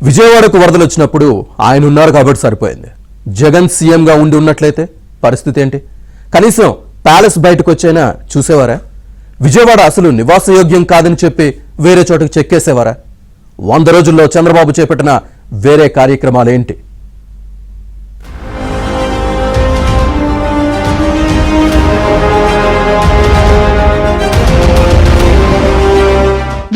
విజయవాడకు వరదలు వచ్చినప్పుడు ఆయన ఉన్నారు కాబట్టి సరిపోయింది. జగన్ సీఎంగా ఉండి ఉన్నట్లయితే పరిస్థితి ఏంటి? కనీసం ప్యాలెస్ బయటకు వచ్చైనా చూసేవారా? విజయవాడ అసలు నివాసయోగ్యం కాదని చెప్పి వేరే చోటుకు చెక్కేసేవారా? 100 రోజుల్లో చంద్రబాబు చేపట్టిన వేరే కార్యక్రమాలేంటి?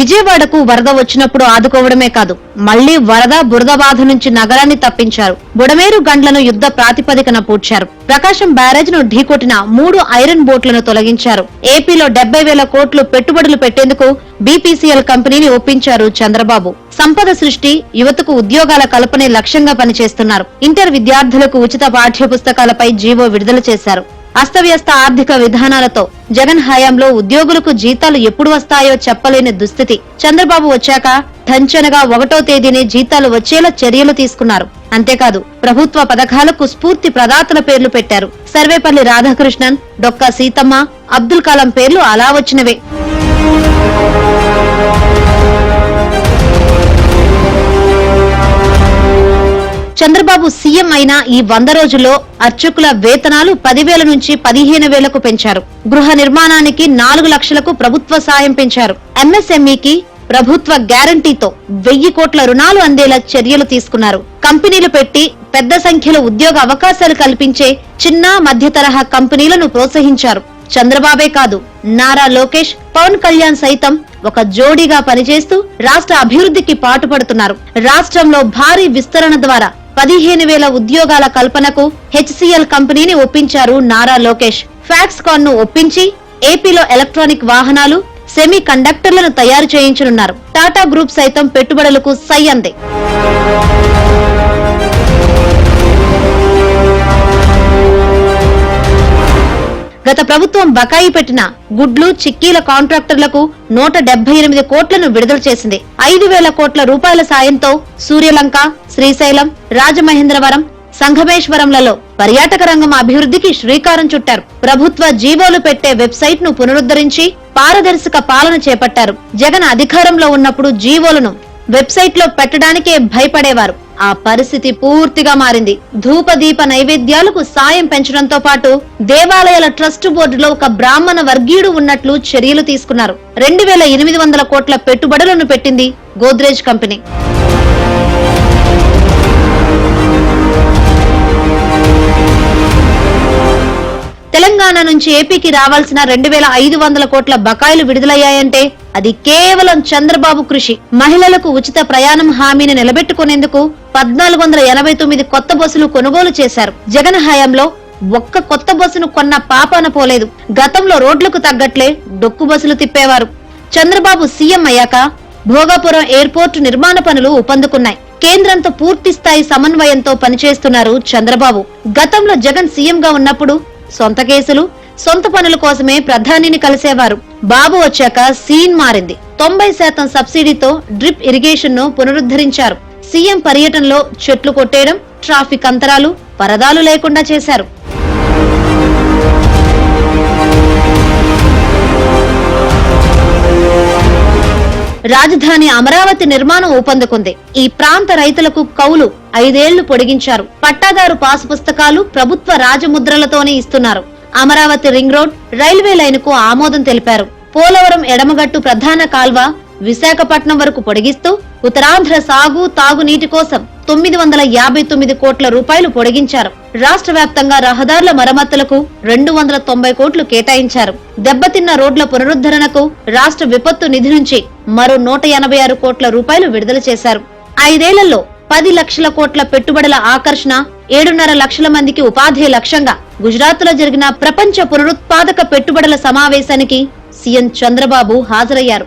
విజయవాడకు వరద వచ్చినప్పుడు ఆదుకోవడమే కాదు, మళ్లీ వరద బురద బాధ నుంచి నగరాన్ని తప్పించారు. బుడమేరు గండ్లను యుద్ధ ప్రాతిపదికన పూడ్చారు. ప్రకాశం బ్యారేజ్ ను ఢీకొట్టిన 3 ఐరన్ బోట్లను తొలగించారు. ఏపీలో 70,000 కోట్లు పెట్టుబడులు పెట్టేందుకు బీపీసీఎల్ కంపెనీని ఒప్పించారు చంద్రబాబు. సంపద సృష్టి, యువతకు ఉద్యోగాల కల్పనే లక్ష్యంగా పనిచేస్తున్నారు. ఇంటర్ విద్యార్థులకు ఉచిత పాఠ్య పుస్తకాలపై జీవో విడుదల చేశారు. అస్తవ్యస్త ఆర్థిక విధానాలతో జగన్ హయాంలో ఉద్యోగులకు జీతాలు ఎప్పుడు వస్తాయో చెప్పలేని దుస్థితి. చంద్రబాబు వచ్చాక ఠంచనగా 1వ తేదీనే జీతాలు వచ్చేలా చర్యలు తీసుకున్నారు. అంతేకాదు ప్రభుత్వ పథకాలకు స్ఫూర్తి ప్రదాతల పేర్లు పెట్టారు. సర్వేపల్లి రాధాకృష్ణన్, డొక్కా సీతమ్మ, అబ్దుల్ కలాం పేర్లు అలా వచ్చినవే. చంద్రబాబు సీఎం అయిన ఈ 100 రోజుల్లో అర్చకుల వేతనాలు 10,000 నుంచి 15,000కు పెంచారు. గృహ నిర్మాణానికి 4 లక్షలకు ప్రభుత్వ సాయం పెంచారు. ఎంఎస్ఎంఈకి ప్రభుత్వ గ్యారంటీతో 1000 కోట్ల రుణాలు అందేలా చర్యలు తీసుకున్నారు. కంపెనీలు పెట్టి పెద్ద సంఖ్యలో ఉద్యోగ అవకాశాలు కల్పించే చిన్న మధ్య తరహా కంపెనీలను ప్రోత్సహించారు. చంద్రబాబే కాదు, నారా లోకేష్, పవన్ కళ్యాణ్ సైతం ఒక జోడీగా పనిచేస్తూ రాష్ట్ర అభివృద్ధికి పాటుపడుతున్నారు. రాష్ట్రంలో భారీ విస్తరణ ద్వారా 15,000 ఉద్యోగాల కల్పనకు హెచ్సిఎల్ కంపెనీని ఒప్పించారు నారా లోకేష్. ఫాక్స్కాన్ ను ఒప్పించి ఏపీలో ఎలక్ట్రానిక్ వాహనాలు, సెమీ కండక్టర్లను తయారు చేయించనున్నారు. టాటా గ్రూప్ సైతం పెట్టుబడులకు సై అంది. గత ప్రభుత్వం బకాయి పెట్టిన గుడ్లు, చిక్కీల కాంట్రాక్టర్లకు 178 కోట్లను విడుదల చేసింది. 5,000 కోట్ల రూపాయల సాయంతో సూర్యలంక, శ్రీశైలం, రాజమహేంద్రవరం, సంఘమేశ్వరంలలో పర్యాటక రంగం అభివృద్ధికి శ్రీకారం చుట్టారు. ప్రభుత్వ జీవోలు పెట్టే వెబ్సైట్ ను పునరుద్ధరించి పారదర్శక పాలన చేపట్టారు. జగన్ అధికారంలో ఉన్నప్పుడు జీవోలను వెబ్సైట్ లో పెట్టడానికే భయపడేవారు. ఆ పరిస్థితి పూర్తిగా మారింది. ధూపదీప నైవేద్యాలకు సాయం పెంచడంతో పాటు దేవాలయాల ట్రస్ట్ బోర్డులో ఒక బ్రాహ్మణ వర్గీయుడు ఉన్నట్లు చర్యలు తీసుకున్నారు. 2,800 కోట్ల పెట్టుబడులను పెట్టింది గోద్రేజ్ కంపెనీ. తెలంగాణ నుంచి ఏపీకి రావాల్సిన 2,500 కోట్ల బకాయిలు విడుదలయ్యాయంటే అది కేవలం చంద్రబాబు కృషి. మహిళలకు ఉచిత ప్రయాణం హామీని నిలబెట్టుకునేందుకు 1,489 కొత్త బస్సులు కొనుగోలు చేశారు. జగన్ హయాంలో ఒక్క కొత్త బస్సును కొన్న పాపాన పోలేదు. గతంలో రోడ్లకు తగ్గట్లే డొక్కు బస్సులు తిప్పేవారు. చంద్రబాబు సీఎం అయ్యాక భోగాపురం ఎయిర్పోర్టు నిర్మాణ పనులు ఊపందుకున్నాయి. కేంద్రంతో పూర్తి స్థాయి సమన్వయంతో పనిచేస్తున్నారు చంద్రబాబు. గతంలో జగన్ సీఎం గా ఉన్నప్పుడు సొంత కేసులు, సొంత పనుల కోసమే ప్రధానిని కలిసేవారు. బాబు వచ్చాక సీన్ మారింది. 90% సబ్సిడీతో డ్రిప్ ఇరిగేషన్ ను పునరుద్ధరించారు. సీఎం పర్యటనలో చెట్లు కొట్టేయడం, ట్రాఫిక్ అంతరాలు, పరదాలు లేకుండా చేశారు. రాజధాని అమరావతి నిర్మాణం ఊపందుకుంది. ఈ ప్రాంత రైతులకు కౌలు 5 ఏళ్లు పొడిగించారు. పట్టాదారు పాసు పుస్తకాలు ప్రభుత్వ రాజముద్రలతోనే ఇస్తున్నారు. Amaravati ring road, railway line కు ఆమోదం తెలిపారు. పోలవరం ఎడమగట్టు ప్రధాన కాల్వ విశాఖపట్నం వరకు పొడిగిస్తూ ఉత్తరాంధ్ర సాగు, తాగునీటి కోసం 959 కోట్ల రూపాయలు పొడిగించారు. రాష్ట్ర వ్యాప్తంగా రహదారుల మరమ్మతులకు 290 కోట్లు కేటాయించారు. దెబ్బతిన్న రోడ్ల పునరుద్ధరణకు రాష్ట్ర విపత్తు నిధి నుంచి మరో 186 కోట్ల రూపాయలు విడుదల చేశారు. 5 ఏళ్లలో 10 లక్షల కోట్ల పెట్టుబడుల ఆకర్షణ, 7.5 లక్షల మందికి ఉపాధి లక్ష్యంగా గుజరాత్ లో జరిగిన ప్రపంచ పునరుత్పాదక పెట్టుబడుల సమావేశానికి సీఎం చంద్రబాబు హాజరయ్యారు.